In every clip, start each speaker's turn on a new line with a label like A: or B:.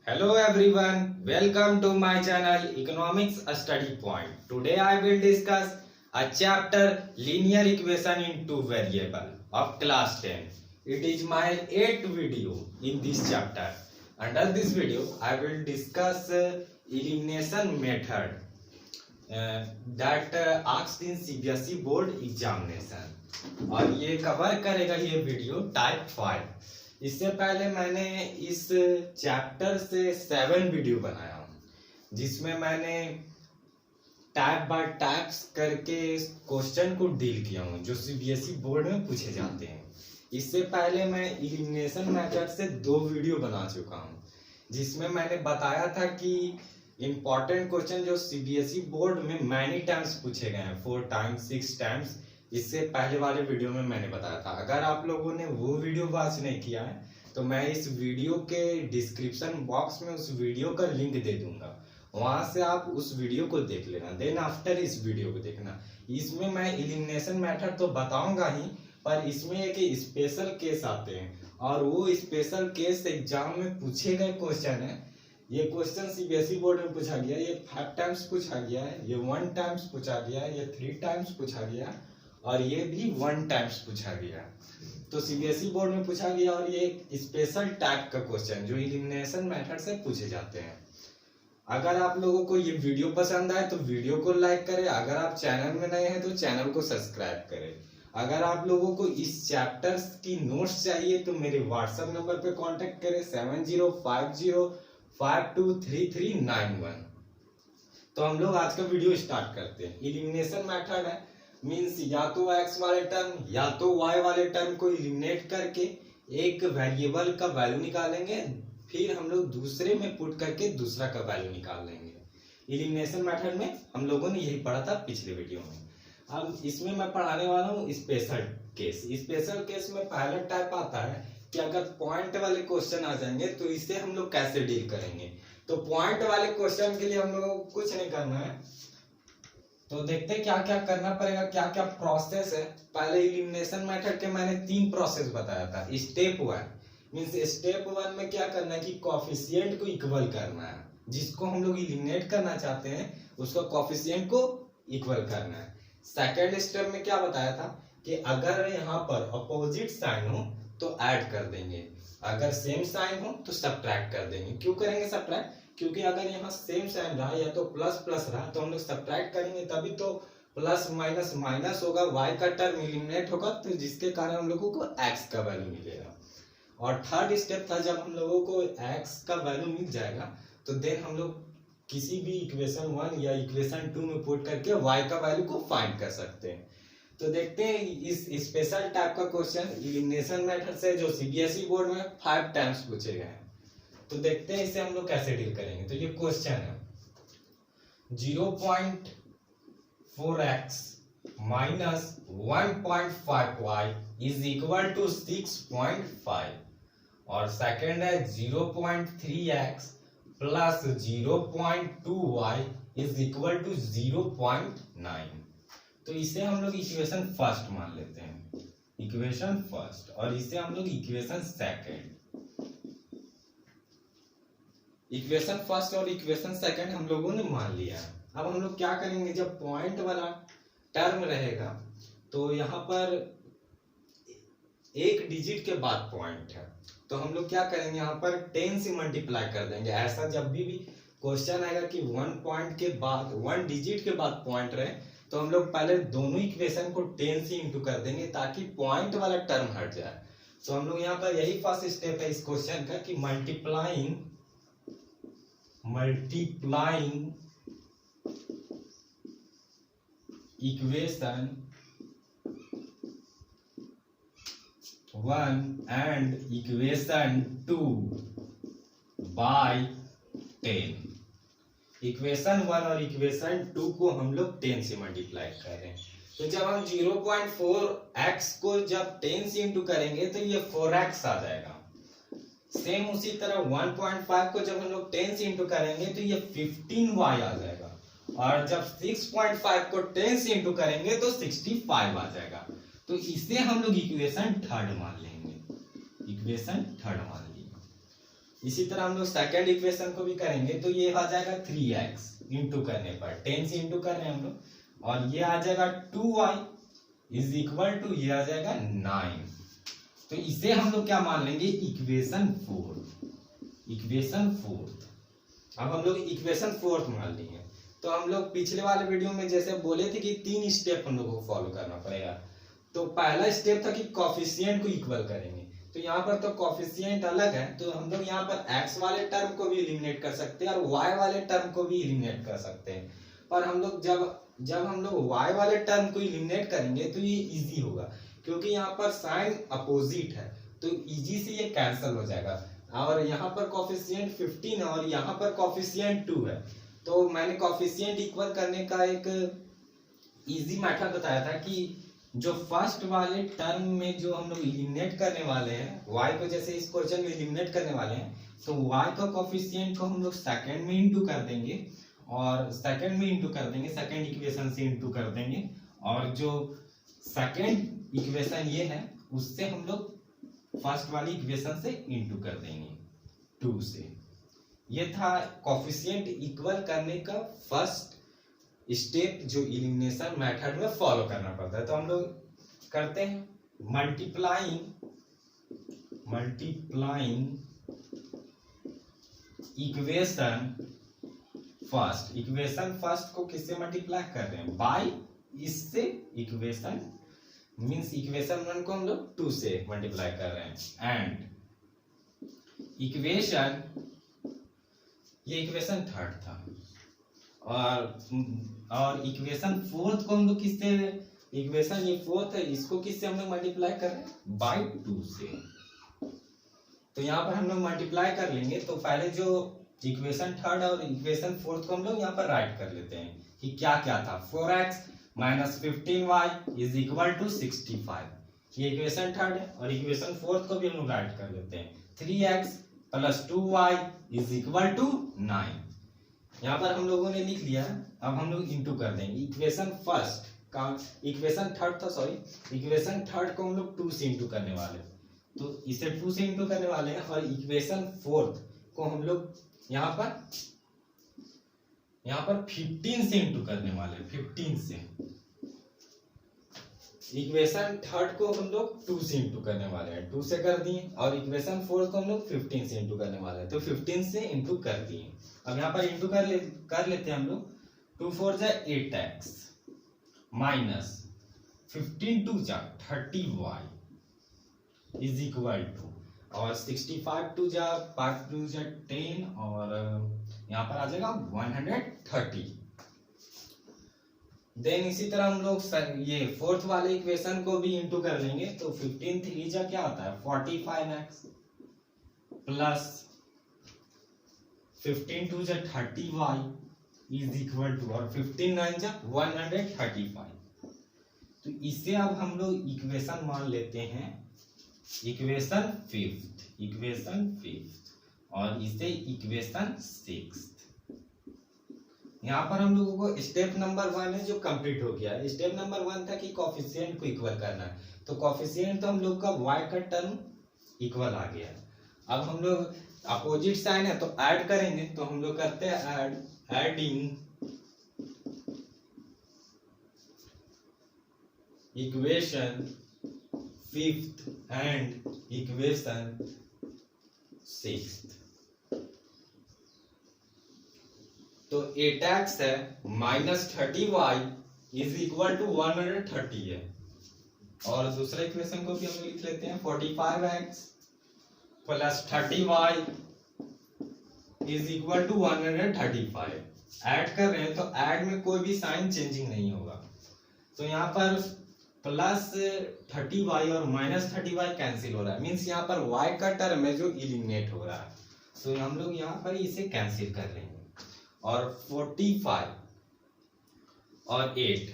A: Hello everyone, welcome to my channel Economics Study Point. Today I will discuss a chapter Linear Equation in Two Variable of class 10. It is my 8th video in this chapter. Under this video I will discuss elimination method that asked in CBSE board examination और ये cover करेगा ये video type 5। इससे पहले मैंने इस chapter से 7 video बनाया हूँ जिसमें मैंने टाइप बाय टाइप्स करके क्वेश्चन को डील किया हूँ जो सीबीएसई बोर्ड में पूछे जाते हैं। इससे पहले मैं एलिमिनेशन मेथड से 2 वीडियो बना चुका हूँ जिसमें मैंने बताया था कि इम्पोर्टेंट क्वेश्चन जो सीबीएसई बोर्ड में मैनी टाइम्स पूछे गए हैं 4 टाइम्स 6 टाइम्स। इससे पहले वाले वीडियो में मैंने बताया था। अगर आप लोगों ने वो वीडियो वॉच नहीं किया है तो मैं इस वीडियो के डिस्क्रिप्शन बॉक्स में उस वीडियो का लिंक दे दूंगा, वहां से आप उस वीडियो को देख लेना। देन आफ्टर इस वीडियो को देखना। इसमें मैं एलिमिनेशन मेथड तो बताऊंगा ही, पर इसमें एक स्पेशल केस आते हैं और वो स्पेशल केस एग्जाम में पूछे गए क्वेश्चन है। ये क्वेश्चन सीबीएसई बोर्ड में पूछा गया, ये 5 टाइम्स पूछा गया है, ये 1 टाइम्स पूछा गया है, ये 3 टाइम्स पूछा गया और ये भी 1 टाइम्स पूछा गया। तो सीबीएसई बोर्ड में पूछा गया और ये एक स्पेशल टाइप का क्वेश्चन जो एलिमिनेशन मेथड से पूछे जाते हैं। अगर आप लोगों को ये वीडियो पसंद आए तो वीडियो को लाइक करें। अगर आप चैनल में नए हैं तो चैनल को सब्सक्राइब करें। अगर आप लोगों को इस चैप्टर्स की नोट्स चाहिए तो मेरे व्हाट्सएप नंबर पे कांटेक्ट करें 7050523391। तो हम लोग आज का वीडियो स्टार्ट करते हैं। एलिमिनेशन मेथड है मीन्स या तो x वाले टर्म या तो y वाले टर्म को एलिमिनेट करके एक वेरिएबल का वैल्यू निकालेंगे, फिर हम लोग दूसरे में पुट करके दूसरा का वैल्यू निकाल लेंगे। एलिमिनेशन मेथड में हम लोगों ने यही पढ़ा था पिछले वीडियो में। अब इसमें मैं पढ़ाने वाला हूँ स्पेशल केस। स्पेशल केस में पहला टाइप आता है कि अगर पॉइंट वाले क्वेश्चन आ जाएंगे तो इससे हम लोग कैसे डील करेंगे। तो पॉइंट वाले क्वेश्चन के लिए हम लोगों को कुछ नहीं करना है, तो देखते हैं क्या क्या करना पड़ेगा, क्या क्या प्रोसेस है। पहले एलिमिनेशन मेथड के मैंने 3 प्रोसेस बताया था। स्टेप 1 मींस स्टेप 1 में क्या करना है कि कोएफिशिएंट को इक्वल करना है। जिसको हम लोग एलिमिनेट करना चाहते हैं उसका कोएफिशिएंट को इक्वल करना है। सेकंड स्टेप में क्या बताया था कि अगर यहाँ पर अपोजिट साइन हो तो ऐड कर देंगे, अगर सेम साइन हो तो सब्ट्रैक्ट कर देंगे। क्यों करेंगे सब्ट्रैक्ट? क्योंकि अगर यहाँ सेम साइन रहा या तो प्लस प्लस रहा तो हम लोग सब्ट्रैक्ट करेंगे, तभी तो प्लस माइनस माइनस होगा, y का टर्म एलिमिनेट होगा, तो जिसके कारण हम लोगों को x का वैल्यू मिलेगा। और थर्ड स्टेप था जब हम लोगों को x का वैल्यू मिल जाएगा तो देन हम लोग किसी भी इक्वेशन 1 या इक्वेशन 2 में पुट करके y का वैल्यू को फाइंड कर सकते हैं। तो देखते हैं इस स्पेशल टाइप का क्वेश्चन एलिमिनेशन मेथड से जो सीबीएसई बोर्ड में 5 टाइम्स पूछे गए हैं। तो देखते हैं इसे हम लोग कैसे डील करेंगे। तो ये क्वेश्चन है 0.4x minus 1.5y is equal to 6.5 और सेकेंड है 0.3x plus 0.2y is equal to 0.9। तो इसे हम लोग इक्वेशन फर्स्ट मान लेते हैं, इक्वेशन फर्स्ट, और इसे हम लोग इक्वेशन सेकेंड। इक्वेशन फर्स्ट और इक्वेशन सेकंड हम लोगों ने मान लिया है। अब हम लोग क्या करेंगे, जब पॉइंट वाला टर्म रहेगा तो यहाँ पर एक डिजिट के बाद पॉइंट है तो हम लोग क्या करेंगे, यहाँ पर 10 से मल्टीप्लाई कर देंगे। ऐसा जब भी क्वेश्चन आएगा कि 1 पॉइंट के बाद 1 डिजिट के बाद पॉइंट रहे तो हम लोग पहले दोनों इक्वेशन को 10 से इंटू कर देंगे ताकि पॉइंट वाला टर्म हट जाए। तो हम लोग यहाँ पर यही फर्स्ट स्टेप है इस क्वेश्चन का कि multiplying equation 1 and equation 2 by 10। Equation 1 और इक्वेशन 2 को हम लोग 10 से मल्टीप्लाई कर रहे हैं। तो जब हम 0.4x को जब 10 से इंटू करेंगे तो ये 4x आ जाएगा। सेम उसी तरह 1.5 को जब हम लोग 10 से इंटू करेंगे तो ये 15y आ जाएगा, और जब 6.5 को 10 से इंटू करेंगे तो 65 आ जाएगा। तो इसे हम लोग इक्वेशन थर्ड मान लेंगे, इक्वेशन थर्ड मान लिया। इसी तरह हम लोग सेकेंड इक्वेशन को भी करेंगे, तो ये आ जाएगा 3x इंटू करने पर 10 से इंटू कर रहे हैं हम लोग, और ये आ जाएगा 2y इज इक्वल टू ये आ जाएगा 9। तो इसे हम लोग क्या मान लेंगे, इक्वेशन फोर्थ। अब हम लोग इक्वेशन फोर्थ मान लेंगे। तो हम लोग पिछले वाले वीडियो में जैसे बोले थे कि 3 स्टेप हम लोग को फॉलो करना पड़ेगा। तो पहला स्टेप था कि कॉफिशिएंट को इक्वल करेंगे। तो यहाँ पर तो कॉफिशिएंट अलग है, तो हम लोग यहाँ पर x वाले टर्म को भी एलिमिनेट कर सकते हैं और y वाले टर्म को भी एलिमिनेट कर सकते हैं। पर हम लोग जब हम लोग y वाले टर्म को एलिमिनेट करेंगे तो ये इजी होगा, क्योंकि यहाँ पर साइन अपोजिट है, तो इजी से ये कैंसिल हो जाएगा। और यहाँ पर कॉफिशिएंट 15 है और यहाँ पर कॉफिशिएंट 2 है। तो मैंने कॉफिशिएंट इक्वल करने का एक इजी मेथड बताया था कि जो फर्स्ट वाले टर्म में जो हम लोग एलिमिनेट करने वाले हैं, y को जैसे इस क्वेश्चन में एलिमिनेट करने वाले हैं, तो y का कॉफिशिएंट को हम लोग सेकंड में इंटू कर देंगे, और सेकंड में इंटू कर देंगे, सेकंड इक्वेशन से इंटू कर देंगे, और जो सेकंड इक्वेशन ये है उससे हम लोग फर्स्ट वाली इक्वेशन से इंटू कर देंगे 2 से। ये था कॉफिशिएंट इक्वल करने का फर्स्ट स्टेप जो एलिमिनेशन मेथड में फॉलो करना पड़ता है। तो हम लोग करते हैं मल्टीप्लाइंग इक्वेशन फर्स्ट को किससे मल्टीप्लाई कर रहे हैं, बाय इससे इक्वेशन मींस इक्वेशन 1 को हम लोग 2 से मल्टीप्लाई कर रहे हैं, एंड इक्वेशन ये इक्वेशन थर्ड था, और इक्वेशन फोर्थ को हम लोग किससे, इक्वेशन ये फोर्थ है, इसको किससे हम लोग मल्टीप्लाई कर रहे हैं, बाय 2 से। तो यहाँ पर हम लोग मल्टीप्लाई कर लेंगे। तो पहले जो इक्वेशन थर्ड और इक्वेशन फोर्थ को हम लोग यहाँ पर राइट कर लेते हैं कि क्या क्या था, 4x minus 15y is equal to 65, ये इक्वेशन थर्ड है। और इक्वेशन फोर्थ को भी हम लोग राइट कर लेते हैं, 3x plus 2y is equal to 9। यहाँ पर हम लोगों ने लिख लिया। अब हम लोग इंटू कर देंगे इक्वेशन फर्स्ट का, इक्वेशन थर्ड था सॉरी, इक्वेशन थर्ड को हम लोग 2 से इंटू करने वाले, तो इसे 2 से इंटू करने वाले हैं। और इक्वेशन फोर्थ को हम लोग यहाँ पर 15 से इंटू करने वाले, 15 से। इक्वेशन थर्ड को हम लोग 2 से इंटू करने वाले हैं, 2 से कर दिए, और इक्वेशन फोर्थ को हम लोग 15 से इंटू करने वाले हैं, तो 15 से इंटू कर दिए। अब यहाँ पर इंटू कर लेते हैं हम लोग, 2 4 जा 8x माइनस 15 2 जा 30y इज इक्वल टू, और 65 2 जा 5 2 जा 10, और यहाँ पर आ जाएगा 130। देन इसी तरह हम लोग ये फोर्थ वाले इक्वेशन को भी इंटू कर लेंगे। तो 15 3 जा क्या आता है, 45x प्लस 15 2 जा 30y इज इक्वल टू, और 15 9 जा 135। तो इसे अब हम लोग इक्वेशन मान लेते हैं इक्वेशन फिफ्थ, और इसे इक्वेशन 6। यहाँ पर हम लोगों को स्टेप नंबर 1 है जो कंप्लीट हो गया। स्टेप नंबर 1 था कि कॉफिशिएंट को इक्वल करना है, तो कॉफिशिएंट तो हम लोग का y का टर्म इक्वल आ गया। अब हम लोग अपोजिट साइन है तो ऐड करेंगे, तो हम लोग करते हैं adding equation fifth and equation 6। तो 8x है minus 30y is equal to 130 है, और दूसरा इक्वेशन को भी हम लिख लेते हैं 45x plus 30y is equal to 135। Add कर रहे हैं तो ऐड में कोई भी साइन चेंजिंग नहीं होगा। तो यहाँ पर प्लस 30y और माइनस 30y कैंसिल हो रहा है, मीन्स यहाँ पर y का टर्म है जो इलिमिनेट हो रहा है, तो हम लोग यहाँ पर इसे कैंसिल कर लेंगे। और 45 और 8,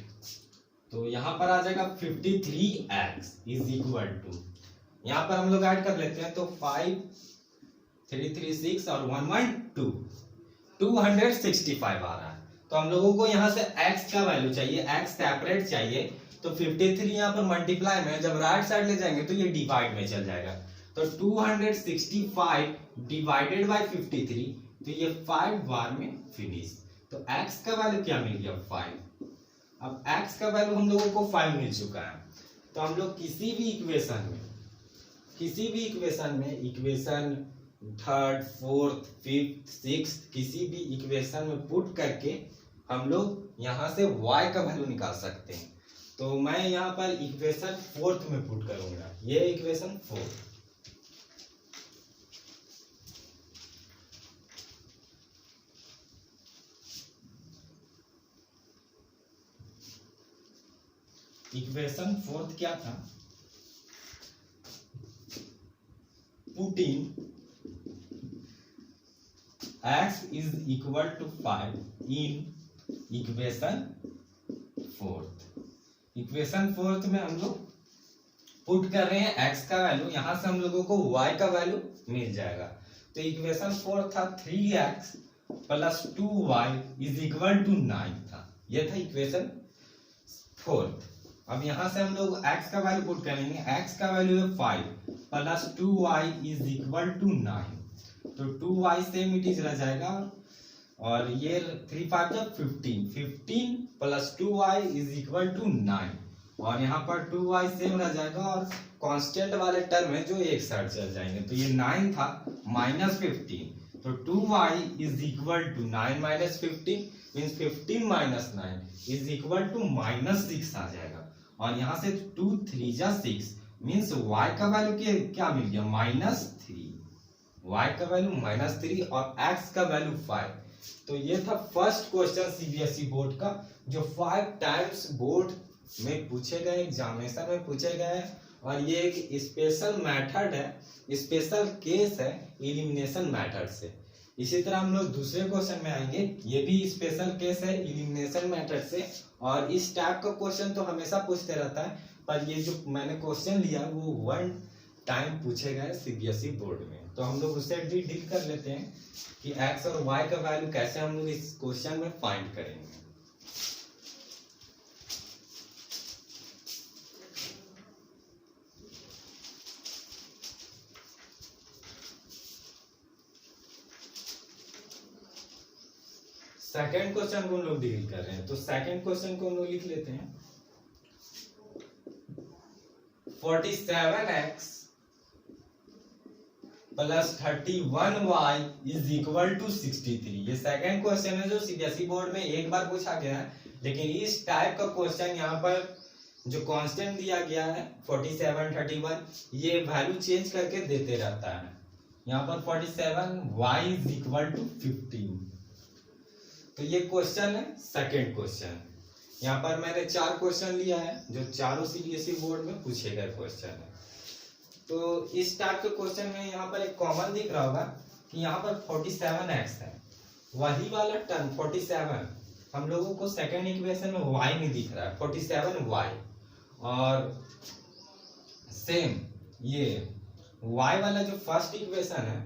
A: तो यहाँ पर आ जाएगा 53x इज इक्वल टू, यहाँ पर हम लोग ऐड कर लेते हैं, तो 5 3 3 6 और 1 1 2 265 आ रहा है। तो हम लोगों को यहाँ से x का वैल्यू चाहिए, x सेपरेट चाहिए, तो 53 यहाँ पर मल्टीप्लाई में जब राइट साइड ले जाएंगे तो ये डिवाइड में चल जाएगा, तो 265 डिवाइडेड बाय 53, तो ये 5 बार में फिनिश। तो x का वैल्यू क्या मिल गया 5। अब x का वैल्यू हम लोगों को 5 मिल चुका है, तो हम लोग किसी भी इक्वेशन में equation third, fourth, fifth, sixth, किसी भी इक्वेशन में पुट करके हम लोग यहाँ से y का वैल्यू निकाल सकते हैं। तो मैं यहाँ पर इक्वेशन फोर्थ में पुट करूंगा, ये इक्वेशन फोर्थ। इक्वेशन फोर्थ क्या था, putting x is equal to 5 in equation fourth. Equation fourth में हम लोग पुट कर रहे हैं x का वैल्यू, यहां से हम लोगों को y का वैल्यू मिल जाएगा। तो इक्वेशन फोर्थ था 3x plus 2y is equal to 9 था, यह था इक्वेशन फोर्थ। अब यहां से हम लोग x का वैल्यू पुट करेंगे, x का वैल्यू है 5 plus 2y is equal to 9, तो 2y सेम इट इज रह जाएगा, और ये 3 5 जब 15 plus 2y is equal to 9, और यहाँ पर 2y सेम रह जाएगा, और कांस्टेंट वाले टर्म है जो एक साइड चल जाएंगे। तो ये 9 था माइनस 15, तो 2y is equal to 9 minus 15 means 15 minus 9 is equal to minus 6 आ जाएगा, और यहाँ से 2 3 जा 6 मीन्स y का वैल्यू क्या मिल गया -3, y का वैल्यू -3 और x का वैल्यू 5। तो ये था फर्स्ट क्वेश्चन सीबीएसई बोर्ड का, जो 5 टाइम्स बोर्ड में पूछे गए, एग्जामिनेशन में पूछे गए, और ये एक स्पेशल मेथड है, स्पेशल केस है एलिमिनेशन मेथड से। इसी तरह हम लोग दूसरे क्वेश्चन में आएंगे, ये भी स्पेशल केस है एलिमिनेशन मेथड से, और इस टाइप का क्वेश्चन तो हमेशा पूछते रहता है, पर ये जो मैंने क्वेश्चन लिया वो 1 टाइम पूछे गए सीबीएसई बोर्ड में। तो हम लोग उससे डील कर लेते हैं कि x और y का वैल्यू कैसे हम लोग इस क्वेश्चन में फाइंड करेंगे। सेकेंड क्वेश्चन को हम लोग डील कर रहे हैं, तो सेकेंड क्वेश्चन को हम लोग लिख लेते हैं 47x plus 31y is equal to 63। ये सेकेंड क्वेश्चन है जो सीबीएसई बोर्ड में एक बार पूछा गया है, लेकिन इस टाइप का क्वेश्चन यहाँ पर जो कांस्टेंट दिया गया है 47 31, ये वैल्यू चेंज करके देते रहता है। यहाँ पर 47y इज इक्वल टू 15, तो ये क्वेश्चन है सेकेंड क्वेश्चन। यहाँ पर मैंने 4 क्वेश्चन लिया है जो चारों सीबीएसई बोर्ड में पूछे गए क्वेश्चन है। तो इस टाइप के क्वेश्चन में यहाँ पर एक कॉमन दिख रहा होगा कि यहाँ पर 47x है, वही वाला टर्म 47 हम लोगों को सेकेंड इक्वेशन में y में दिख रहा है 47y, और सेम ये y वाला जो फर्स्ट इक्वेशन है,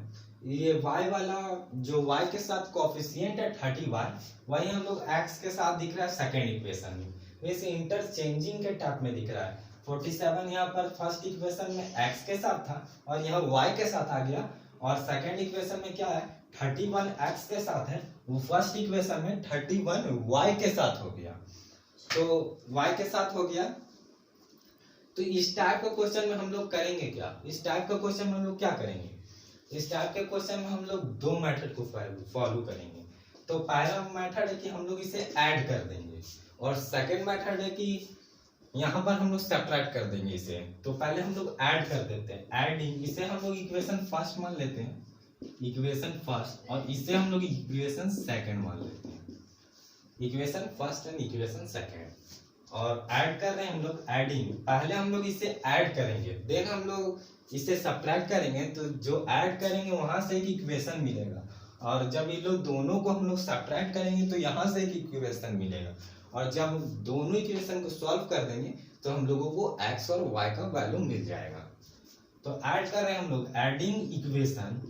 A: ये y वाला जो y के साथ कोफिशिएंट है 30y, वही हम लोग x के साथ दिख रहा है सेकेंड इक्वेशन में, वैसे इंटरचेंजिंग के टाइप में दिख रहा है। 47 यहाँ पर फर्स्ट इक्वेशन में x के साथ था और यहाँ y के साथ आ गया, और सेकेंड इक्वेशन में क्या है 31 x के साथ है, वो फर्स्ट इक्वेशन में 31 y के साथ हो गया, तो y के साथ हो गया। तो इस टाइप का क्वेश्चन में हम लोग करेंगे क्या, इस टाइप का क्वेश्चन में हम लोग क्या करेंगे, इस टाइप के क्वेश्चन में हम लोग 2 मेथड को फॉलो करेंगे। तो पहला मेथड है कि हम लोग इसे ऐड कर देंगे, और सेकंड मेथड है कि यहाँ पर हम लोग सब्ट्रैक्ट कर देंगे इसे। तो पहले हम लोग ऐड कर देते हैं, ऐडिंग, इसे हम लोग इक्वेशन फर्स्ट मान लेते हैं, इक्वेशन फर्स्ट, और इसे हम लोग इक्वेशन सेकंड मान लेते हैं, equation first and equation second. और ऐड कर रहे हैं हम लोग ऐडिंग, पहले हम लोग इसे ऐड करेंगे, देन हम लोग इसे सब्ट्रैक्ट करेंगे, तो जो ऐड करेंगे वहां से एक इक्वेशन मिलेगा, और जब ये लोग दोनों को हम लोग सब्ट्रैक्ट करेंगे तो यहाँ से एक इक्वेशन मिलेगा, और जब दोनों इक्वेशन को सॉल्व कर देंगे तो हम लोगों को x और y का वैल्यू मिल जाएगा। तो ऐड कर रहे हैं हम लोग, adding equation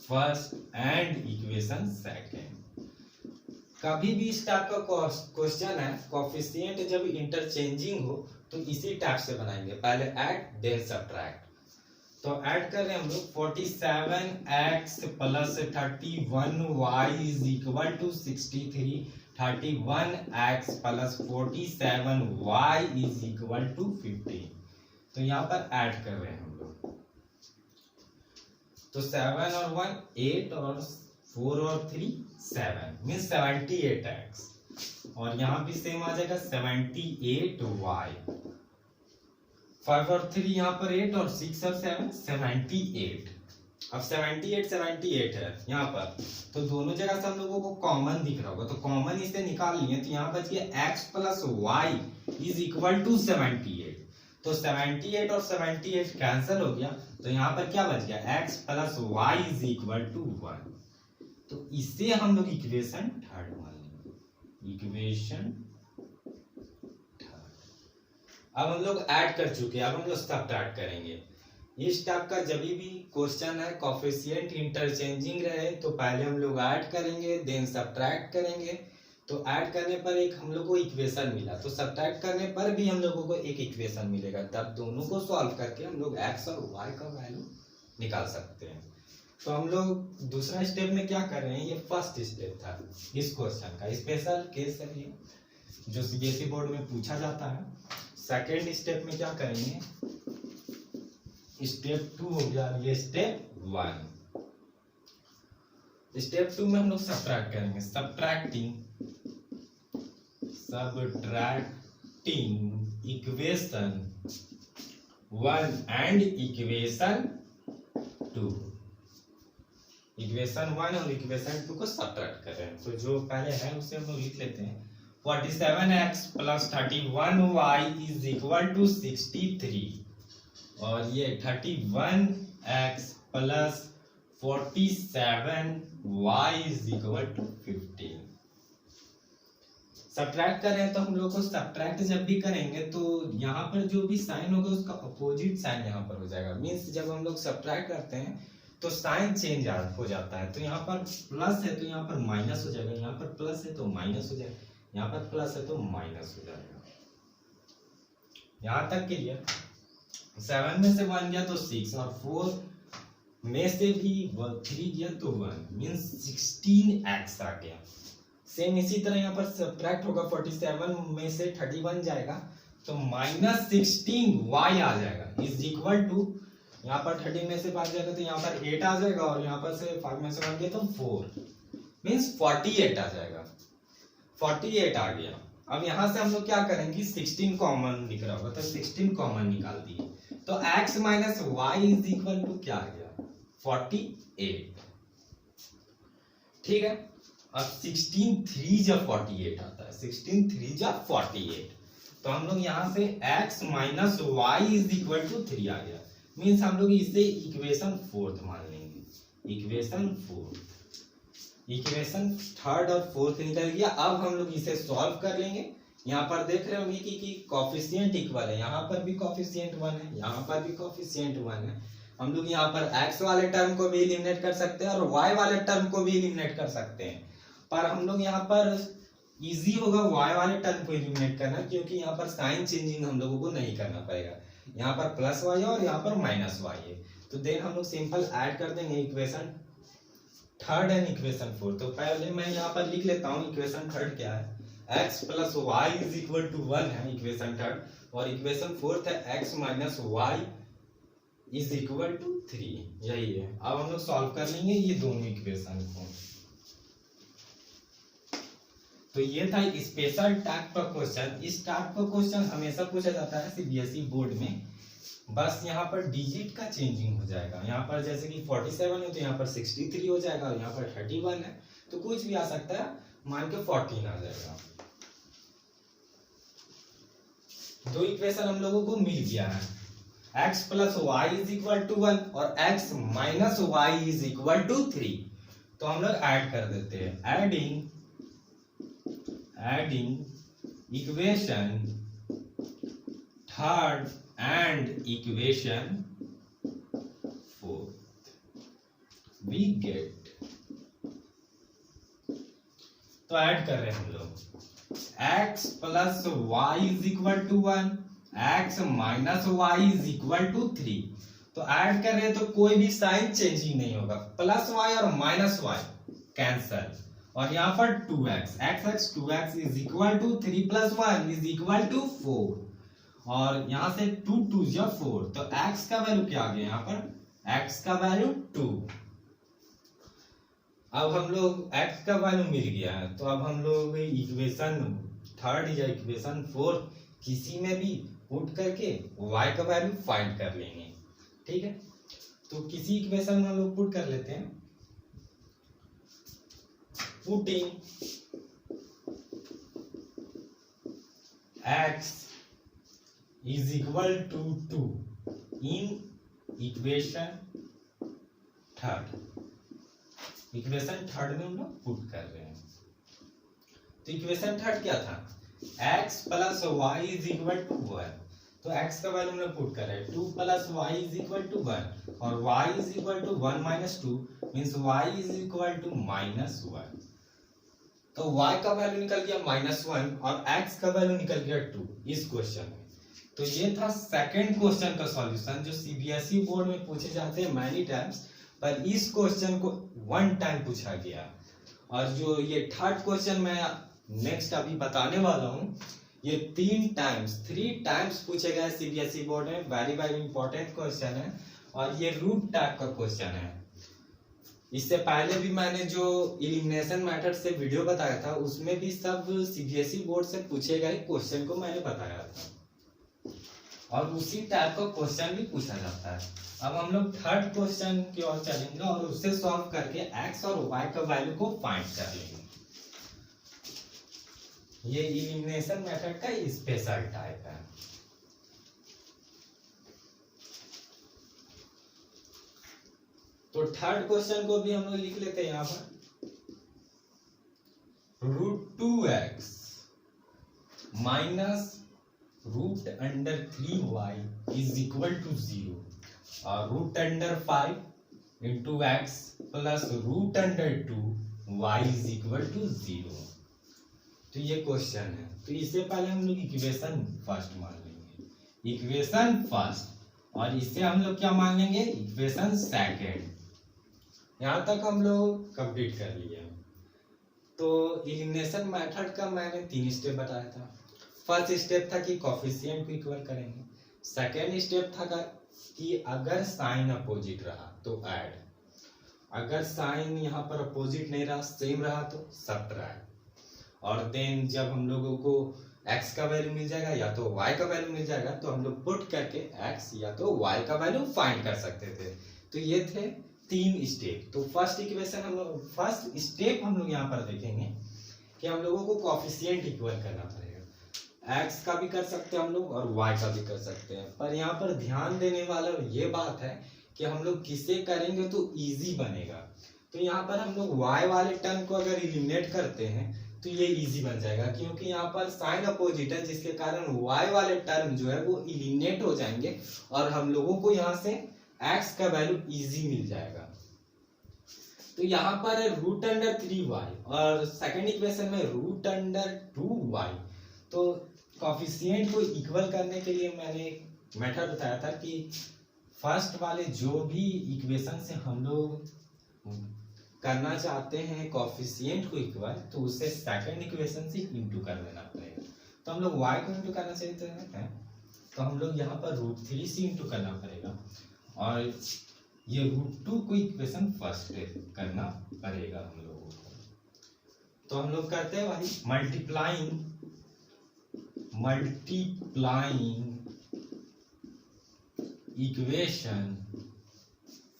A: first and equation second. कभी भी इस टाइप का क्वेश्चन है कोफिशिएंट जब इंटरचेंजिंग हो तो इसी टाइप से बनाएंगे, पहले ऐड देन सब्ट्रैक्ट। तो ऐड कर रहे हैं हम लोग 47x plus 31y is equal to 63, 31x plus 47y is equal to 15। तो यहाँ पर ऐड कर रहे हैं हम लोग, तो 7 और 1 8 और 4 और 3 7 मीन्स 78x, और यहाँ भी सेम आ जाएगा 78y, 5 और 3 यहाँ पर 8 और 6 और 7 78। अब 78 है यहाँ पर, तो दोनों जगह से हम लोगों को कॉमन दिख रहा होगा, तो कॉमन इसे निकाल लिए, तो यहाँ बच गया x plus y is equal to 78। तो 78 और 78 कैंसिल हो गया, तो यहाँ पर क्या बच गया x plus y is equal to 1। तो इसे हम लोग इक्वेशन थर्ड मान लेंगे, इक्वेशन थर्ड। अब हम लोग ऐड कर चुके हैं, अब हम लोग सब्ट्रैक्ट करेंगे। इस टाइप का जब भी क्वेश्चन है कोफिशिएंट इंटरचेंजिंग रहे तो पहले हम लोग ऐड करेंगे देन सब्ट्रैक्ट करेंगे। तो ऐड करने पर एक हम लोग को इक्वेशन मिला, तो सब्ट्रैक्ट करने पर भी हम लोगों को एक इक्वेशन मिलेगा, तब दोनों को सॉल्व करके हम लोग x और y का वैल्यू निकाल सकते हैं। तो हम लोग दूसरा स्टेप में क्या कर रहे हैं, ये फर्स्ट स्टेप था इस क्वेश्चन का, स्पेशल केस है ये जो सीबीएसई बोर्ड में पूछा जाता है। सेकेंड स्टेप में क्या करेंगे, स्टेप 2 हो गया, ये स्टेप 1। स्टेप 2 में हम लोग सब्ट्रैक्ट करेंगे, subtracting equation 1 and equation 2। Equation 1 और इक्वेशन 2 को सब्ट्रैक्ट कर रहे हैं, तो जो पहले है उसे हम लोग लिख लेते हैं। 47x plus 31y is equal to 63, और ये 31x plus 47y is equal to 15। Subtract कर रहे हैं, तो हम लोग को सब्ट्रैक्ट जब भी करेंगे तो यहाँ पर जो भी साइन होगा उसका अपोजिट साइन यहाँ पर हो जाएगा। मीन्स जब हम लोग सब्ट्रैक्ट करते हैं तो साइन चेंज हो जाता है, तो यहाँ पर प्लस है तो यहाँ पर माइनस हो जाएगा, यहाँ पर प्लस है तो माइनस हो जाएगा, यहाँ पर प्लस है तो माइनस हो जाएगा। यहाँ तक क्लियर। 7 में से 1 गया तो 6, और 4 में से भी 3 गया तो 1, मीन्स 16x आ गया। सेम इसी तरह यहाँ पर सब्ट्रैक्ट होगा, 47 में से 31 जाएगा तो माइनस 16y आ जाएगा इज इक्वल टू, यहाँ पर 30 में से 5 जाएगा तो यहाँ पर 8 आ जाएगा, और यहाँ पर से 5 में से 1 गया तो 4 मीन्स 48 आ जाएगा। 48 आ गया। अब यहाँ से हम लोग क्या करेंगे, 16 कॉमन दिख रहा होगा तो 16 कॉमन निकाल दिए, तो x minus y is equal to क्या आ गया, 48। ठीक है। अब 16 3 जब 48 आता है, 16 3 जब 48, तो हम लोग यहाँ से x minus y is equal to 3 आ गया, मीन्स हम लोग इसे इक्वेशन 4th मान लेंगे। इक्वेशन 4th, इक्वेशन 3rd और 4th निकल गया। अब हम लोग इसे सॉल्व कर लेंगे। यहाँ पर देख रहे होंगे कि कोफिशिएंट इक्वल है, यहाँ पर भी कोफिशिएंट 1 है, यहाँ पर भी कोफिशिएंट 1 है। हम लोग यहाँ पर x वाले टर्म को भी एलिमिनेट कर सकते हैं और y वाले टर्म को भी एलिमिनेट कर सकते हैं, पर हम लोग यहाँ पर इजी होगा y वाले टर्म को एलिमिनेट करना, क्योंकि यहाँ पर साइन चेंजिंग हम लोगों को नहीं करना पड़ेगा। यहाँ पर प्लस y है और यहाँ पर माइनस y है, तो देन हम लोग सिंपल ऐड कर देंगे equation 3rd and equation 4th। तो पहले मैं यहाँ पर लिख लेता हूँ इक्वेशन 3rd क्या है, x plus y is equal to 1 है इक्वेशन 3rd, और इक्वेशन 4th है x minus y is equal to 3, यही है। अब हम लोग सॉल्व कर लेंगे ये दोनों इक्वेशन को। तो ये था स्पेशल टाइप का क्वेश्चन। इस टाइप का क्वेश्चन हमेशा पूछा जाता है सीबीएसई बोर्ड में, बस यहाँ पर डिजिट का चेंजिंग हो जाएगा। यहाँ पर जैसे कि 47 है तो यहाँ पर 63 हो जाएगा, और यहाँ पर 31 है तो कुछ भी आ सकता है, मान के 14 आ जाएगा। दो इक्वेशन हम लोगों को मिल गया है, x plus y is equal to 1 और x minus y is equal to 3। तो हम लोग ऐड कर देते हैं, adding equation 3rd and equation 4th we get. तो ऐड कर रहे हैं हम लोग, x plus y is equal to 1, x minus y is equal to 3। तो ऐड कर रहे हैं तो कोई भी साइन चेंजिंग नहीं होगा, प्लस वाई और माइनस वाई कैंसल, और यहाँ पर 2x x 2x is equal to 3 plus 1 is equal to 4, और यहाँ से 2 2 या 4, तो x का वैल्यू क्या आ गया यहाँ पर, x का वैल्यू 2। अब हम लोग x का वैल्यू मिल गया है, तो अब हम लोग इक्वेशन थर्ड या इक्वेशन फोर्थ किसी में भी पुट करके y का वैल्यू फाइंड कर लेंगे। ठीक है, तो किसी इक्वेशन में हम लोग पुट कर लेते हैं, putting x is equal to 2 in equation third. Equation third में हम लोग पुट कर रहे हैं, तो इक्वेशन थर्ड क्या था, x plus y is equal to 1, तो x का वैल्यू हमने पुट कर रहे हैं 2 plus y is equal to 1, और y is equal to 1 minus 2 means y is equal to minus 1, तो y का वैल्यू निकल गया -1 और x का वैल्यू निकल गया 2 इस क्वेश्चन में। तो ये था सेकंड क्वेश्चन का सॉल्यूशन जो सीबीएसई बोर्ड में पूछे जाते हैं मैनी टाइम्स, पर इस क्वेश्चन को 1 टाइम पूछा गया। और जो ये थर्ड क्वेश्चन मैं नेक्स्ट अभी बताने वाला हूँ, ये 3 टाइम्स पूछे गए सीबीएसई बोर्ड में, वेरी वेरी इंपॉर्टेंट क्वेश्चन है, और ये रूट टाइप का क्वेश्चन है। इससे पहले भी मैंने जो एलिमिनेशन मेथड से वीडियो बताया था, उसमें भी सब सीबीएसई बोर्ड से पूछे गए क्वेश्चन को मैंने बताया था, और उसी टाइप का क्वेश्चन भी पूछा जाता है। अब हम लोग थर्ड क्वेश्चन की ओर चलेंगे और उससे सॉल्व करके x और y का वैल्यू को फाइंड कर लेंगे। ये एलिमिनेशन मेथड का स्पेशल टाइप है। तो थर्ड क्वेश्चन को भी हम लोग लिख लेते हैं यहाँ पर, √2x minus √3y is equal to 0, और √5 into x plus √2y is equal to 0। तो ये क्वेश्चन है, तो इससे पहले हम लोग इक्वेशन फर्स्ट मान लेंगे, इक्वेशन फर्स्ट, और इससे हम लोग क्या मान लेंगे, इक्वेशन सेकेंड। यहाँ तक हम लोग कंप्लीट कर लिए। तो एलिमिनेशन मेथड का मैंने 3 स्टेप बताया था। फर्स्ट स्टेप था कि कोफिशिएंट को इक्वल करेंगे, सेकेंड स्टेप था कि अगर साइन अपोजिट रहा तो ऐड, अगर साइन यहाँ पर अपोजिट नहीं रहा, सेम रहा तो सब्ट्रैक्ट, और देन जब हम लोगों को x का वैल्यू मिल जाएगा या तो y का वैल्यू मिल जाएगा, तो हम लोग पुट करके x या तो y का वैल्यू फाइंड कर सकते थे। तो ये थे 3 स्टेप। तो फर्स्ट इक्वेशन हम लोग, फर्स्ट स्टेप हम लोग यहाँ पर देखेंगे कि हम लोगों को कोफिशिएंट इक्वल करना पड़ेगा, x का भी कर सकते हैं हम लोग और y का भी कर सकते हैं, पर यहाँ पर ध्यान देने वाला ये बात है कि हम लोग किसे करेंगे तो इजी बनेगा। तो यहाँ पर हम लोग y वाले टर्म को अगर इलिमिनेट करते हैं तो ये इजी बन जाएगा, क्योंकि यहाँ पर साइन अपोजिट है, जिसके कारण y वाले टर्म जो है वो इलिमिनेट हो जाएंगे और हम लोगों को यहाँ से x का वैल्यू इजी मिल जाएगा। तो यहाँ पर है √3y और सेकंड इक्वेशन में √2y। तो कोफिशिएंट को इक्वल करने के लिए मैंने एक मेथड बताया था कि फर्स्ट वाले जो भी इक्वेशन से हम लोग करना चाहते हैं कोफिशिएंट को इक्वल, तो उससे सेकंड इक्वेशन से इंटू कर देना पड़ेगा। तो हम लोग y को इंटू करना चाहते हैं, तो हम लोग यहाँ पर √3 से इंटू करना पड़ेगा, और ये √2 को इक्वेशन फर्स्ट करना पड़ेगा हम लोगों को। तो हम लोग करते हैं वही multiplying equation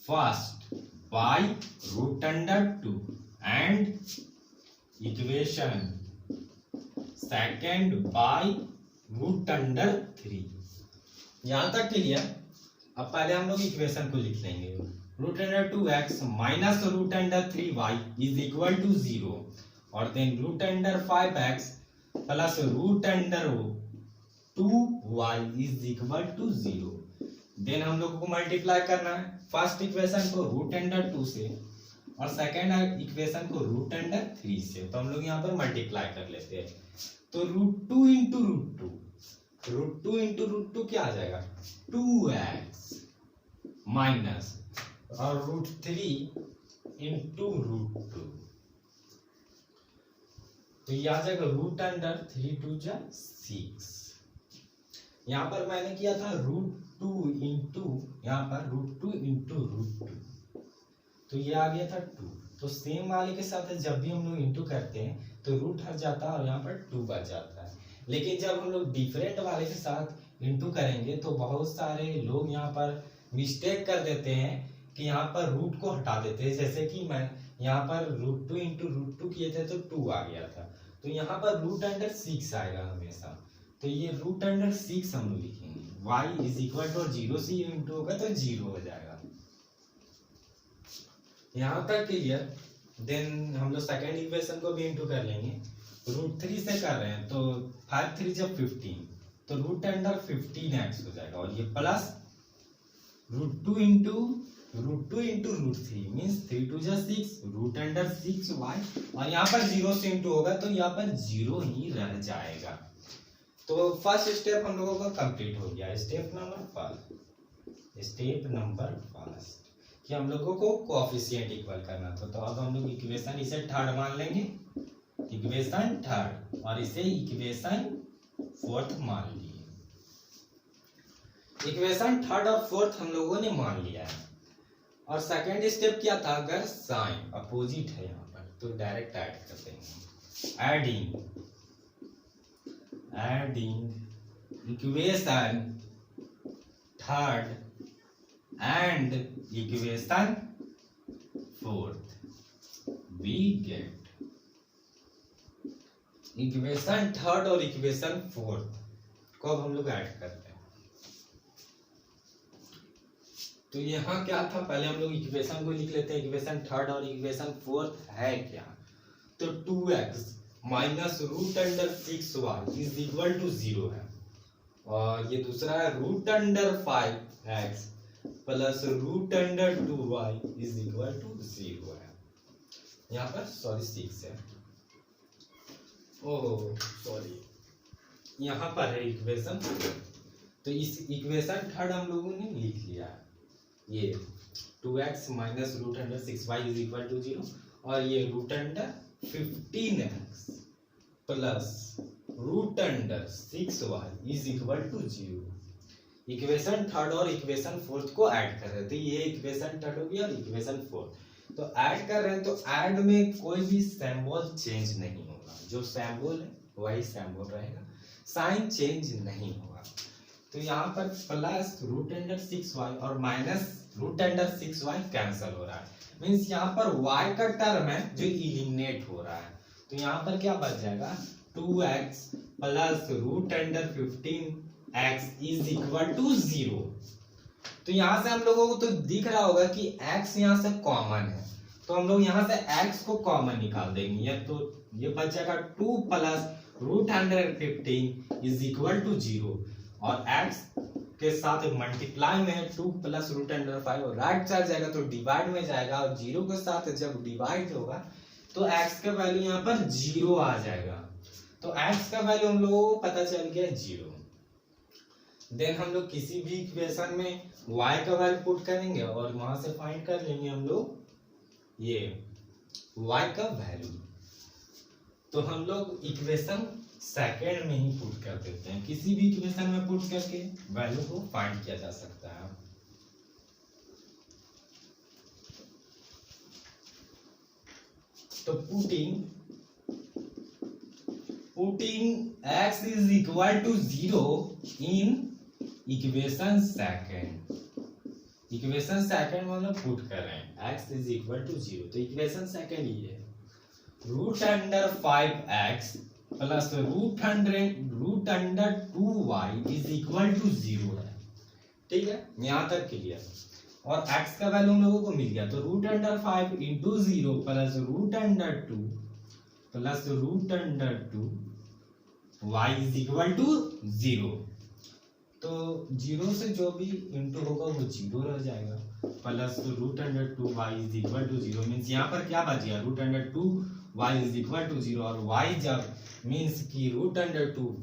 A: first by √2 and equation second by √3। यहाँ तक क्लियर। अब पहले हम लोग इक्वेशन को लिख लेंगे, √2x minus √3y is equal to 0, और then √5x plus √2y is equal to 0। Then हम लोगों को मल्टीप्लाई करना है फर्स्ट इक्वेशन को √2 से और सेकेंड इक्वेशन को √3 से। तो हम लोग यहाँ पर मल्टीप्लाई कर लेते हैं, तो √2 इंटू √2 क्या आ जाएगा, 2x माइनस और √3 इंटू √2, तो ये आ जाएगा √3 2 जा 6। यहाँ पर मैंने किया था √2 इंटू, यहाँ पर √2 इंटू √2, तो ये आ गया था 2। तो सेम वाले के साथ जब भी हम लोग इंटू करते हैं तो रूट हट जाता है और यहाँ पर 2 बच जाता है। लेकिन जब हम लोग डिफरेंट वाले के साथ इंटू करेंगे तो बहुत सारे लोग यहाँ पर मिस्टेक कर देते हैं कि यहाँ पर रूट को हटा देते हैं। जैसे कि मैं यहाँ पर √2 इंटू √2 किए थे तो 2 आ गया था, तो यहाँ पर √6 आएगा हमेशा। तो ये √6 हम लोग लिखेंगे। y इज इक्वल टू 0 से इंटू होगा तो 0 हो जाएगा। यहाँ तक क्लियर। देन हम लोग सेकेंड इक्वेशन को भी इंटू कर लेंगे। √3 से कर रहे हैं तो 5 3 जब 15, तो √15x हो जाएगा, और ये प्लस √2 इंटू √3 मीन्स 3 2 जा 6 √6y, और यहाँ पर 0 से इंटू होगा तो यहाँ पर 0 ही रह जाएगा। तो फर्स्ट स्टेप हम लोगों का कंप्लीट हो गया। स्टेप नंबर फर्स्ट कि हम लोगों को कोएफिशिएंट इक्वल करना था। तो अब हम लोग इक्वेशन इसे थर्ड मान लेंगे, इक्वेशन थर्ड, और इसे इक्वेशन फोर्थ मान लिए। इक्वेशन थर्ड और फोर्थ हम लोगों ने मान लिया है। और सेकेंड स्टेप क्या था, अगर साइन अपोजिट है यहाँ पर तो डायरेक्ट ऐड कर देंगे। Adding equation third and equation fourth, we get equation third और इक्वेशन फोर्थ को अब हम लोग ऐड करते हैं। तो यहाँ क्या था, पहले हम लोग इक्वेशन को लिख लेते हैं। इक्वेशन थर्ड और इक्वेशन फोर्थ है क्या, तो 2x minus √6y is equal to 0 है, और ये दूसरा है √5x plus √2y is equal to 0 है। यहाँ पर 6 है, ओह सॉरी, यहाँ पर है इक्वेशन। तो इस इक्वेशन थर्ड हम लोगों ने लिख लिया है, ये 2x minus √6y is equal to 0, और ये √15x plus √6y is equal to 0। Equation third और इक्वेशन फोर्थ को ऐड कर रहे हैं। तो ये इक्वेशन थर्ड हो गया और इक्वेशन फोर्थ। तो ऐड कर रहे हैं, तो ऐड में कोई भी सिंबल चेंज नहीं होगा, जो सिंबल है वही सिंबल रहेगा, साइन चेंज नहीं होगा। तो यहाँ पर प्लस √6y और माइनस √6y कैंसिल हो रहा है, मीन्स यहाँ पर y का टर्म है जो इलिमिनेट हो रहा है। तो यहाँ पर क्या बच जाएगा, 2x plus √15x is equal to 0। तो यहाँ से हम लोगों को तो दिख रहा होगा कि x यहाँ से कॉमन है, तो हम लोग यहाँ से x को कॉमन निकाल देंगे। तो ये बच जाएगा 2 प्लस √115 इज इक्वल टू 0, और x के साथ मल्टीप्लाई में 2 प्लस √5 और राइट साइड जाएगा तो डिवाइड में जाएगा, और 0 के साथ जब डिवाइड होगा तो x का वैल्यू यहाँ पर 0 आ जाएगा। तो x का वैल्यू हम लोगों को पता चल गया 0। देन हम लोग किसी भी इक्वेशन में y का वैल्यू पुट करेंगे और वहां से फाइंड कर लेंगे हम लोग ये y का वैल्यू। तो हम लोग इक्वेशन सेकेंड में ही पुट कर देते हैं, किसी भी इक्वेशन में पुट करके वैल्यू को फाइंड किया जा सकता है। तो putting x is equal to 0 in equation second. Equation second मतलब पुट कर रहे हैं x is equal to 0, तो इक्वेशन सेकेंड ये है √5x plus √2y is equal to 0 है। ठीक है, यहाँ तक क्लियर। और x का वैल्यू हम लोगों को मिल गया, तो √5 into 0 plus √2 plus √2y is equal to 0। तो 0 से जो भी इंटू होगा वो 0 रह जाएगा, plus √2y is equal to 0 means यहाँ पर क्या बच गया, √2y इज इक्वल टू 0, और y जब मीन्स की √2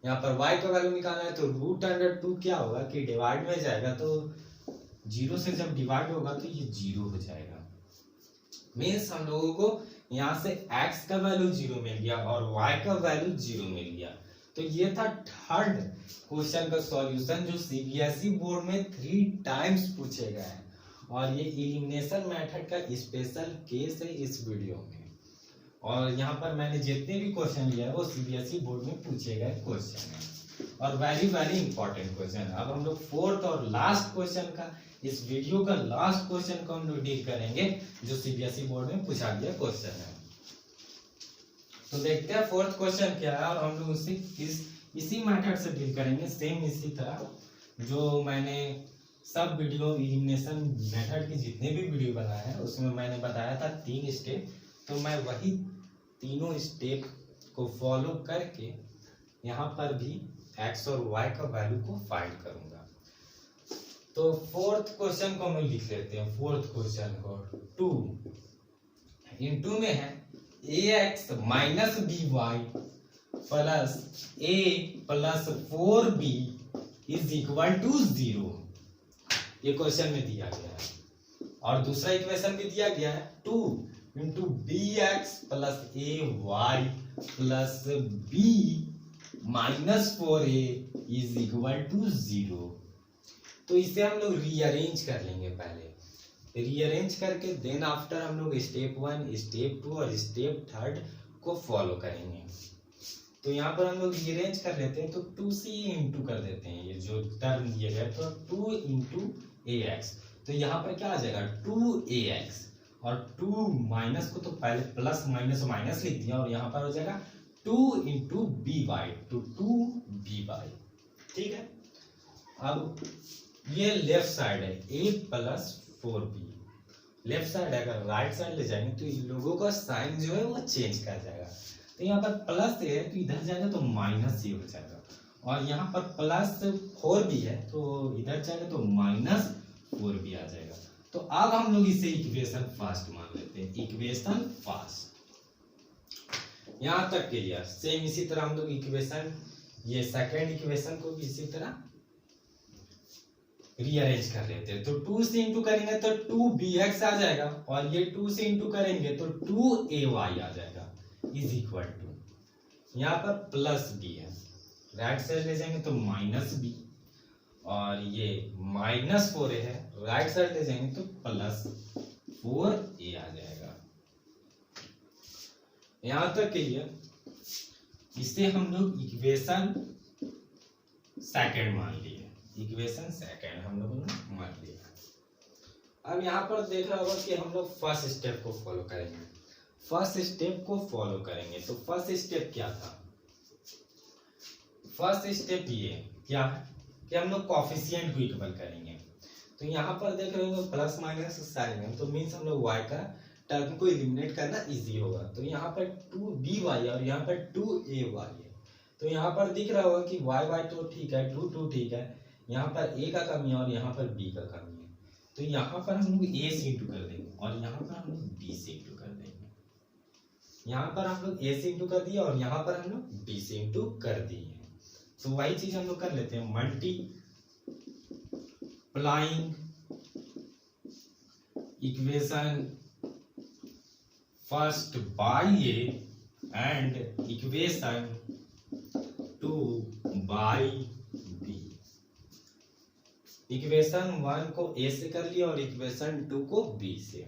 A: यहाँ पर y का वैल्यू निकालना है तो √2 क्या होगा कि डिवाइड में जाएगा तो जीरो से जब डिवाइड होगा तो ये जीरो हो जाएगा। मीन्स हम लोगों को यहाँ से x का वैल्यू जीरो मिल गया और y का वैल्यू जीरो मिल गया। तो ये था थर्ड क्वेश्चन का सॉल्यूशन जो सीबीएसई बोर्ड में 3 टाइम्स पूछे गए हैं और ये एलिमिनेशन मेथड का स्पेशल केस है इस वीडियो में। और यहाँ पर मैंने जितने भी क्वेश्चन लिया है वो सीबीएसई बोर्ड में पूछे गए क्वेश्चन है और वेरी वेरी इंपॉर्टेंट क्वेश्चन है। अब हम लोग फोर्थ और लास्ट क्वेश्चन का, इस वीडियो का लास्ट क्वेश्चन को हम लोग डील करेंगे जो सीबीएसई बोर्ड में पूछा गया क्वेश्चन है। तो देखते हैं फोर्थ क्वेश्चन क्या है और हम लोग उसी इसी मेथड से डील करेंगे, सेम इसी तरह जो मैंने सब वीडियो एलिमिनेशन मेथड के जितने भी वीडियो बनाए हैं उसमें मैंने बताया था 3 स्टेप। तो मैं वही तीनों स्टेप को फॉलो करके यहाँ पर भी x और y का वैल्यू को फाइंड करूंगा। तो फोर्थ क्वेश्चन को हम लिख लेते हैं। फोर्थ क्वेश्चन को 2 इंटू में है ax minus by plus a plus 4b is equal to 0। ये क्वेश्चन में दिया गया है और दूसरा इक्वेशन भी दिया गया है 2 into b x plus a y plus b minus 4a is equal to 0। तो इसे हम लोग रीअरेंज कर लेंगे। पहले रीअरेंज करके देन आफ्टर हम लोग स्टेप 1, स्टेप 2 और स्टेप 3 को फॉलो करेंगे। तो यहाँ पर हम लोग रीअरेंज कर लेते हैं तो 2c इंटू कर देते हैं ये जो टर्म दिए गए, तो 2 इंटू ax। तो यहाँ पर क्या आ जाएगा 2ax और 2 माइनस को तो पहले प्लस माइनस माइनस लिख दिया और यहाँ पर हो जाएगा 2 into b y to 2b y. ठीक है, अब ये लेफ्ट साइड है a plus 4b। Left side अगर राइट साइड ले जाएंगे तो इन लोगों का साइन जो है वो चेंज कर जाएगा। तो यहाँ पर प्लस है तो इधर जाएगा तो माइनस ही हो जाएगा और यहाँ पर प्लस 4b है तो इधर जाएगा तो माइनस 4b आ जाएगा। तो अब हम लोग इसे इक्वेशन फर्स्ट मान लेते हैं। इक्वेशन फर्स्ट यहाँ तक क्लियर। सेम इसी तरह हम लोग इक्वेशन ये सेकेंड इक्वेशन को भी इसी तरह रीअरेंज कर लेते हैं। तो 2 से इंटू करेंगे तो 2bx आ जाएगा और ये 2 से इंटू करेंगे तो 2ay आ जाएगा इज इक्वल टू, यहाँ पर प्लस b है, राइट साइड ले जाएंगे तो माइनस b और ये माइनस 4a है, राइट साइड ले जाएंगे तो प्लस 4a आ जाएगा। यहां तक क्लियर। इसे हम लोग इक्वेशन सेकंड मान लिए। इक्वेशन सेकंड हम लोगों ने मान लिया। अब यहाँ पर देख रहा होगा कि हम लोग फर्स्ट स्टेप को फॉलो करेंगे। फर्स्ट स्टेप को फॉलो करेंगे तो फर्स्ट स्टेप क्या था? फर्स्ट स्टेप ये क्या है कि हम लोग कोएफिशिएंट को इक्वल करेंगे। तो यहाँ पर देख रहे हो प्लस माइनस साइन है तो मीन्स हम लोग y का टर्म को एलिमिनेट करना इजी होगा। तो यहाँ पर 2by और यहाँ पर 2ay है। तो यहाँ पर दिख रहा होगा कि y तो ठीक है, 2 ठीक है, यहाँ पर a का कमी है और यहाँ पर b का कमी है। तो यहाँ पर हम लोग a से इंटू कर देंगे और यहाँ पर हम लोग b से इंटू कर देंगे। यहाँ पर हम लोग a से इंटू कर दिया और यहाँ पर हम लोग b से इंटू कर दिए। तो वही चीज हम लोग कर लेते हैं, multiplying equation first by a and equation 2 by b. इक्वेशन 1 को a से कर लिया और इक्वेशन 2 को b से।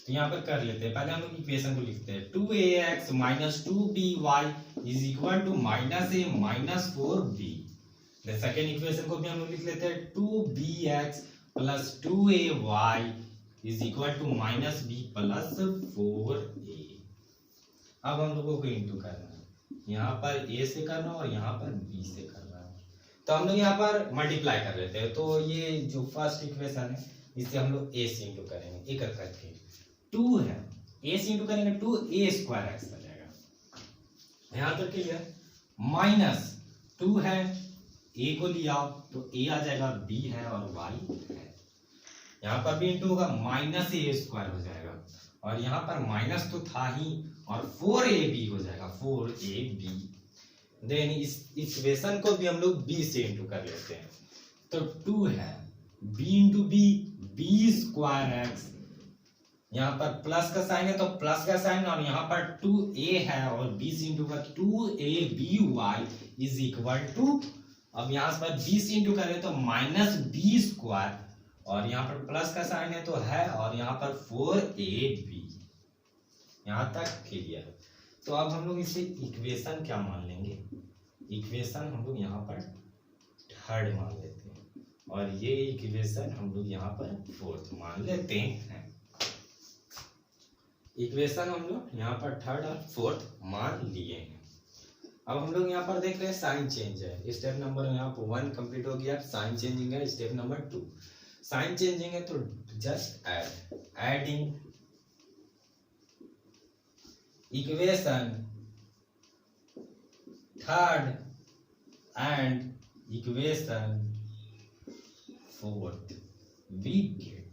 A: तो यहाँ पर कर लेते हैं। पहले हम लोग इक्वेशन को लिखते हैं 2ax minus 2by is equal to minus a minus 4b। Second equation को भी हम लोग लिख लेते हैं 2bx plus 2ay is equal to minus b plus 4a। अब हम लोगों को इंटू करना है, यहाँ पर a से करना और यहाँ पर b से करना है। तो हम लोग यहाँ पर मल्टीप्लाई कर लेते हैं। तो ये जो फर्स्ट इक्वेशन है इसे हम लोग a से इंटू करेंगे, एक करके 2 है, a से इंटू करेंगे 2a स्क्वायर x आ जाएगा। यहाँ तक क्लियर। माइनस 2 है, a को लिया तो a आ जाएगा, b है और y है। यहाँ पर भी इंटू होगा, माइनस a स्क्वायर हो जाएगा और यहाँ पर माइनस तो था ही और 4ab हो जाएगा, 4ab। देन इस इक्वेशन को भी हम लोग b से इंटू कर लेते हैं। तो 2 है, b into b, b square x, यहाँ पर प्लस का साइन है तो प्लस का साइन, और यहाँ पर 2a है और 20 इंटू का 2ab इज इक्वल टू, अब यहाँ पर 20 इंटू करें तो माइनस बी स्क्वायर, और यहाँ पर प्लस का साइन है तो है, और यहाँ पर 4ab। यहाँ तक क्लियर। तो अब हम लोग इसे इक्वेशन क्या मान लेंगे, इक्वेशन हम लोग यहाँ पर थर्ड मान लेते हैं, और ये इक्वेशन हम लोग यहाँ पर फोर्थ मान लेते हैं। इक्वेशन हम लोग यहाँ पर थर्ड और फोर्थ मान लिए हैं। अब हम लोग यहाँ पर देख रहे हैं साइन चेंज है, स्टेप नंबर यहाँ पर 1 कंप्लीट हो गया। साइन चेंजिंग है स्टेप नंबर 2। साइन चेंजिंग है तो just adding equation third and equation fourth we get.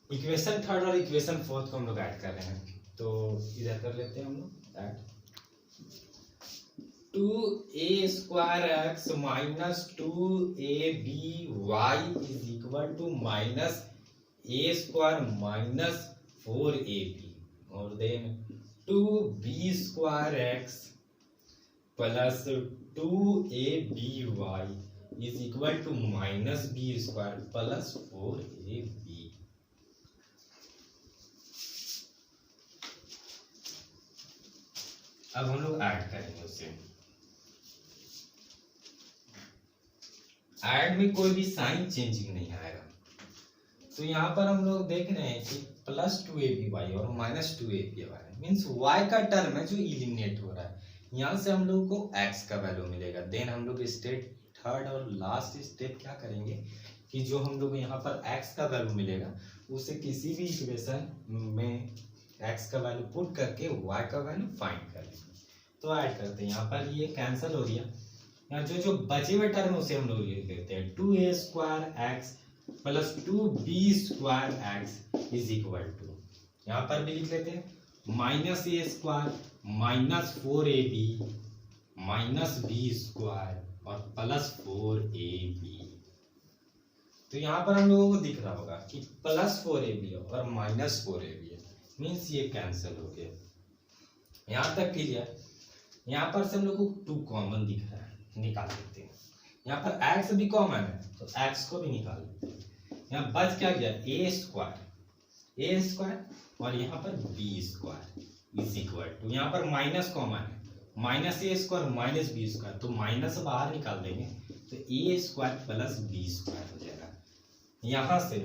A: Equation third और इक्वेशन फोर्थ को हम लोग ऐड कर रहे हैं, तो इधर कर लेते हैं हम लोग add. 2a square x minus 2ab y is equal to minus a square minus 4ab, और then 2b square x plus 2ab y is equal to minus b square plus 4ab। अब हम लोग ऐड करेंगे उससे। Add में कोई भी sign changing नहीं आएगा, तो यहाँ पर हम लोग देख रहे हैं कि प्लस 2ab और माइनस 2ab मीन्स y का टर्म है जो इलिमिनेट हो रहा है। यहाँ से हम लोग को x का वैल्यू मिलेगा। देन हम लोग स्टेप थर्ड और लास्ट स्टेप क्या करेंगे कि जो हम लोग यहाँ पर x का वैल्यू मिलेगा उसे किसी भी इक्वेशन में x का वैल्यू पुट करके y का वैल्यू फाइंड कर लेंगे। तो ऐड करते हैं, यहाँ पर ये कैंसिल हो गया। यहाँ जो बचे हुए टर्म है उसे हम लोग लिख देते हैं 2a square x plus 2b square x is equal to, यहाँ पर भी लिख लेते हैं minus a square minus 4ab minus b square और प्लस 4ab। तो यहाँ पर हम लोगों को दिख रहा होगा कि प्लस 4ab और माइनस 4ab है, मीन्स ये कैंसिल हो गया। यहाँ तक क्लियर। यहाँ पर से हम लोग को 2 कॉमन दिख रहा है, निकाल लेते हैं। यहाँ पर x भी कॉमन है तो x को भी निकाल लेते हैं। यहाँ बच क्या गया a स्क्वायर और यहाँ पर b square is equal to, यहाँ पर माइनस कॉमन है, minus a square minus b square, तो माइनस बाहर निकाल देंगे तो a square plus b square हो जाएगा। यहाँ से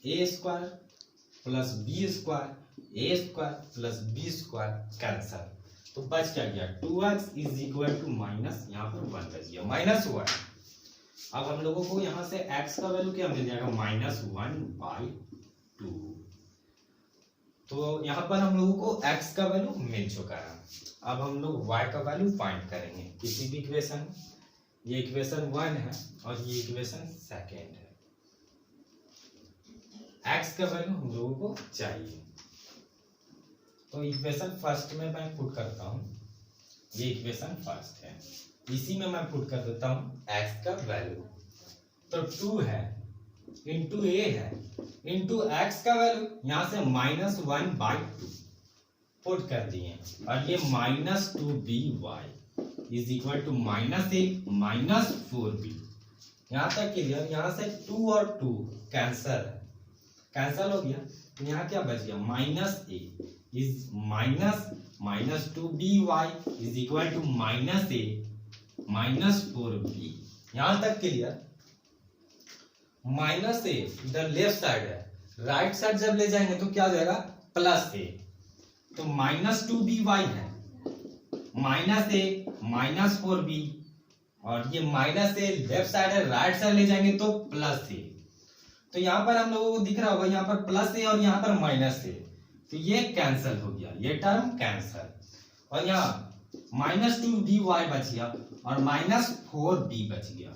A: a square plus b square a square plus b square cancel, तो बच क्या गया 2x is equal to minus, यहाँ पर 1 बच गया माइनस 1। अब हम लोगों को यहाँ से x का वैल्यू क्या मिल जाएगा माइनस 1/2। तो यहाँ पर हम लोगों को x का वैल्यू मिल चुका है। अब हम लोग y का वैल्यू फाइंड करेंगे किसी भी इक्वेशन। ये इक्वेशन 1 है और ये इक्वेशन सेकेंड है। x का वैल्यू हम लोगों को चाहिए, तो इक्वेशन फर्स्ट में मैं पुट करता हूँ, ये इक्वेशन फर्स्ट है, इसी में मैं पुट कर देता हूँ x का वैल्यू। तो 2 है इंटू a है इंटू x का वैल्यू यहाँ से माइनस 1/2 पुट कर दिए, और ये minus 2by is equal to minus a minus 4b। यहाँ तक क्लियर। यहाँ से 2 और 2 कैंसल हो गया, तो यहाँ क्या बच गया माइनस a इज minus 2by is equal to minus a minus 4b। यहाँ तक क्लियर। माइनस a इधर लेफ्ट साइड है, राइट साइड जब ले जाएंगे तो क्या हो जाएगा प्लस a, तो माइनस 2by है, माइनस a माइनस 4b, और ये माइनस a लेफ्ट साइड है, राइट साइड ले जाएंगे तो प्लस a। तो यहाँ पर हम लोगों को दिख रहा होगा यहाँ पर प्लस a और यहाँ पर माइनस a, तो ये कैंसिल हो गया, ये टर्म कैंसिल, और यहाँ माइनस 2by बच गया और माइनस 4b बच गया।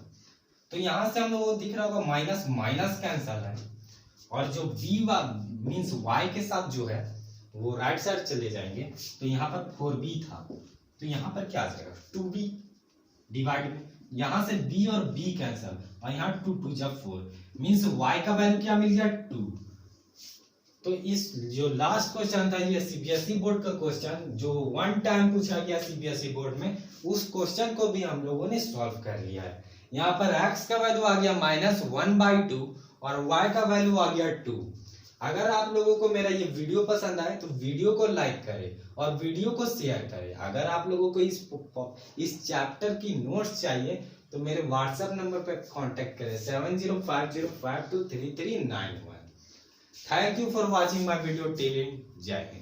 A: तो यहाँ से हम लोगों को दिख रहा होगा माइनस माइनस कैंसिल है, और जो b मीन्स y के साथ जो है वो राइट साइड चले जाएंगे, तो यहाँ पर 4b था, तो यहाँ पर क्या आ जाएगा 2b डिवाइड में, यहाँ से b और b कैंसल और यहाँ 2 2 जा 4 मीन्स y का वैल्यू क्या मिल गया 2। तो इस जो लास्ट क्वेश्चन था ये सीबीएसई बोर्ड का क्वेश्चन जो 1 टाइम पूछा गया सीबीएसई बोर्ड में, उस क्वेश्चन को भी हम लोगों ने सॉल्व कर लिया है। यहाँ पर x का वैल्यू आ गया -1/2 और y का वैल्यू आ गया 2। अगर आप लोगों को मेरा ये वीडियो पसंद आए तो वीडियो को लाइक करें और वीडियो को शेयर करें। अगर आप लोगों को इस चैप्टर की नोट्स चाहिए तो मेरे व्हाट्सएप नंबर पर कांटेक्ट करें 7050523391। Thank you for watching my video till and जय हिंद।